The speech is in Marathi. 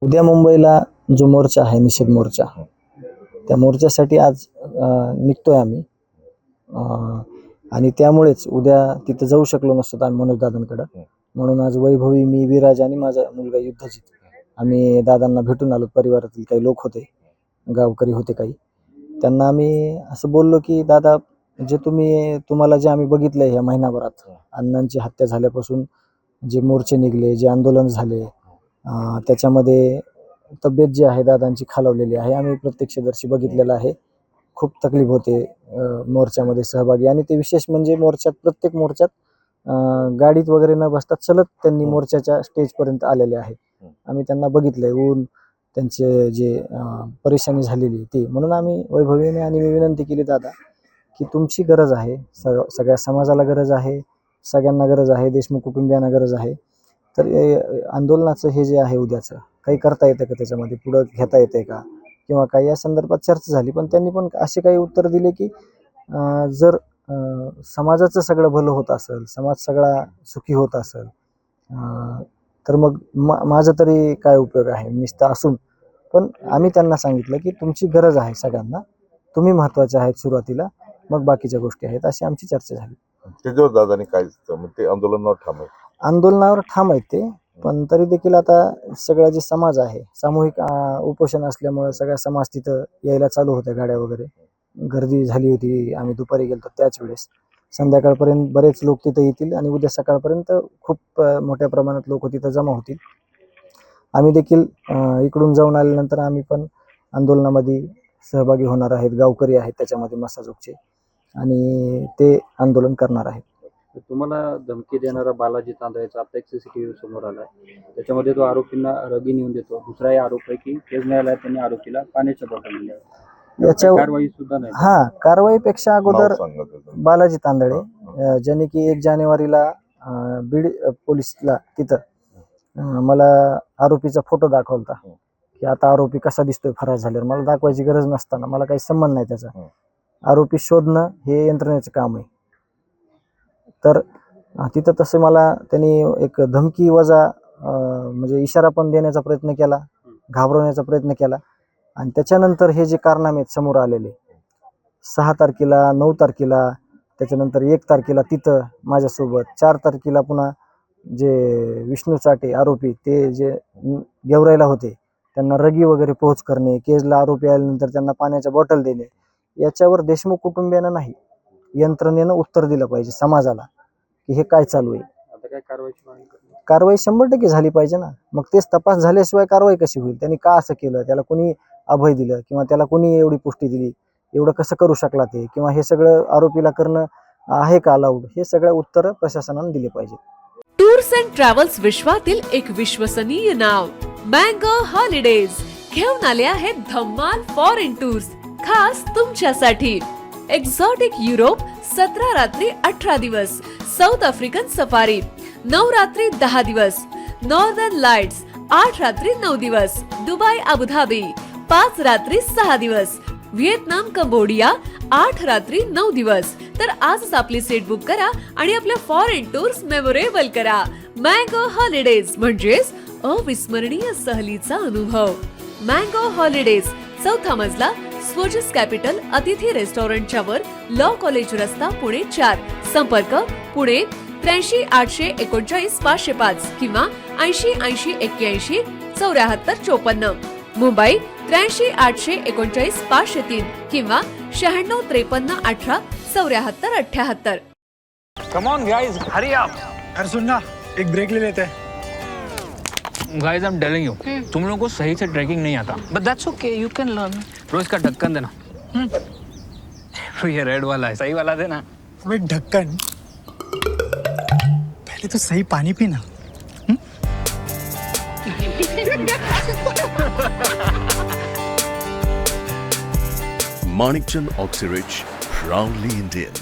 उद्या मुंबईला जो मोर्चा आहे, निषेध मोर्चा, त्या मोर्चासाठी आज निघतोय आम्ही. आणि त्यामुळेच उद्या तिथे जाऊ शकलो नसतो आम्ही मनोज दादांकडं. म्हणून आज वैभवी, मी, विराज आणि माझा मुलगा युद्धजित आम्ही दादांना भेटून आलो. परिवारातील काही लोक होते, गावकरी होते काही. त्यांना आम्ही असं बोललो की दादा, जे तुम्हाला जे आम्ही बघितलंय ह्या महिनाभरात, अण्णांची हत्या झाल्यापासून जे मोर्चे निघले, जे आंदोलन झाले, त्याच्यामध्ये तब्येत जी आहे दादांची खालावलेली आहे. आम्ही प्रत्यक्षदर्शी बघितलेलं आहे. खूप तकलीफ होते मोर्चामध्ये सहभागी. आणि ते विशेष म्हणजे प्रत्येक मोर्चात गाडीत वगैरे न बसता चलत त्यांनी मोर्चाच्या स्टेजपर्यंत आलेले आहेत. आम्ही त्यांना बघितलंय, ऊन त्यांचे जे परेशानी झालेली ती. म्हणून आम्ही वैभवीने आणि मी विनंती केली, दादा की तुमची गरज आहे, सगळ्या समाजाला गरज आहे, सगळ्यांना गरज आहे, देशमुख कुटुंबियांना गरज आहे. तर आंदोलनाचं हे जे आहे उद्याचं, काही करता येतं का, त्याच्यामध्ये पुढं घेता येते का, किंवा काही या संदर्भात चर्चा झाली. पण त्यांनी पण असे काही उत्तर दिले की जर समाजाचं सगळं भलं होत असेल, समाज सगळा सुखी होत असेल, तर मग माझं तरी काय उपयोग आहे नुसतं असून. पण आम्ही त्यांना सांगितलं की तुमची गरज आहे सगळ्यांना, तुम्ही महत्त्वाचे आहेत सुरुवातीला, मग बाकीच्या गोष्टी आहेत. अशी आमची चर्चा झाली. त्याच्यावर दादानी काय ते आंदोलनावर आंदोलनावर ठाम आहेत ते. पण तरी देखील आता सगळा जे समाज आहे, सामूहिक उपोषण असल्यामुळे सगळ्या समाज तिथं यायला चालू होत्या, गाड्या वगैरे गर्दी झाली होती. आम्ही दुपारी गेलो त्याच वेळेस. संध्याकाळपर्यंत बरेच लोक तिथं येतील आणि उद्या सकाळपर्यंत खूप मोठ्या प्रमाणात लोक तिथं जमा होतील. आम्ही देखील इकडून जाऊन आल्यानंतर आम्ही पण आंदोलनामध्ये सहभागी होणार आहेत. गावकरी आहेत त्याच्यामध्ये मसाजोगचे, आणि ते आंदोलन करणार आहेत. तुम्हाला धमकी देणारा बालाजी तांदळेचा आता एक सीसीटीव्ही समोर आलाय. त्याच्यामध्ये तो आरोपींना रगी नेऊन देतो. दुसराही आरोप आहे की केज न्यायालयात त्यांनी आरोपीला पाण्याच्या बॉटल दिल्या. याच्यावर कारवाई सुद्धा नाही. कारवाईपेक्षा अगोदर बालाजी तांदळे, ज्याने की 1 जानेवारीला बीड पोलिसला तिथं मला आरोपीचा फोटो दाखवला की आता आरोपी कसा दिसतोय फरार झाल्यावर. मला दाखवायची गरज नसताना, मला काही संबंध नाही त्याचा. आरोपी शोधणं हे यंत्रणेचं काम आहे. तर तिथं तसं मला त्यांनी एक धमकी वजा म्हणजे इशारा पण देण्याचा प्रयत्न केला, घाबरवण्याचा प्रयत्न केला. आणि त्याच्यानंतर हे जे कारनामे समोर आलेले, 6 तारखेला, 9 तारखेला, त्याच्यानंतर 1 तारखेला तिथं माझ्यासोबत, 4 तारखेला पुन्हा जे विष्णू चाटे आरोपी, ते जे गेवरायला होते, त्यांना रगी वगैरे पोहोच करणे, केजला आरोपी आल्यानंतर त्यांना पाण्याच्या बॉटल देणे, याच्यावर देशमुख कुटुंबियांना नाही, यंत्रणेनं उत्तर दिलं पाहिजे समाजाला की हे काय चालू आहे. आता काय कारवाई 100% झाली पाहिजे ना. मग तेच तपास झाल्याशिवाय कारवाई कशी होईल? त्यांनी का असं केलं, त्याला कोणी अभय दिलं, किंवा त्याला कोणी एवढी पुष्टी दिली, एवढं कसं करू शकला ते, किंवा हे सगळं आरोपीला करणं आहे का अलाउड, हे सगळं उत्तर प्रशासनाने दिले पाहिजे. टूर्स अँड ट्रॅव्हल्स विश्वातील एक विश्वसनीय नाव मँगो हॉलिडेज घेऊन आले आहेत धम्माल फॉरेन टूर्स खास तुमच्यासाठी. एक्झॉटिक युरोप 17 रात्री 18 दिवस, साऊथ आफ्रिकन सफारी 9 रात्री 10 दिवस, नॉर्दर्न लाईट्स 8 रात्री 9 दिवस, दुबई अबुधाबी 5 रात्री 6 दिवस, व्हिएतनाम कंबोडिया 8 रात्री 9 दिवस. तर आजच आपली सीट बुक करा आणि आपल्या फॉरेन टूर्स मेमोरेबल करा. मँगो हॉलिडेज म्हणजेच अविस्मरणीय सहलीचा अनुभव. मँगो हॉलिडेज, 4था मजला, स्वोजस कॅपिटल अतिथी रेस्टॉरंटच्या वर, लॉ कॉलेज रस्ता, पुणे 4. संपर्क पुणे 83 839 505 किंवा 80 80 81 74 54. मुंबई 83 839 503 किंवा 96 53 18 74 78. Come on guys, hurry up. यार सुन ना, एक ब्रेक ले लेते हैं. Guys, I'm telling you, तुम लोगों को सही से ट्रैकिंग नहीं आता. But that's okay, you can learn. रोज का ढक्कन देना. ये रेड वाला है, सही वाला देना. अबे ढक्कन, पहले तो सही पानी पीना. Manikchand Oxyrich, proudly Indian.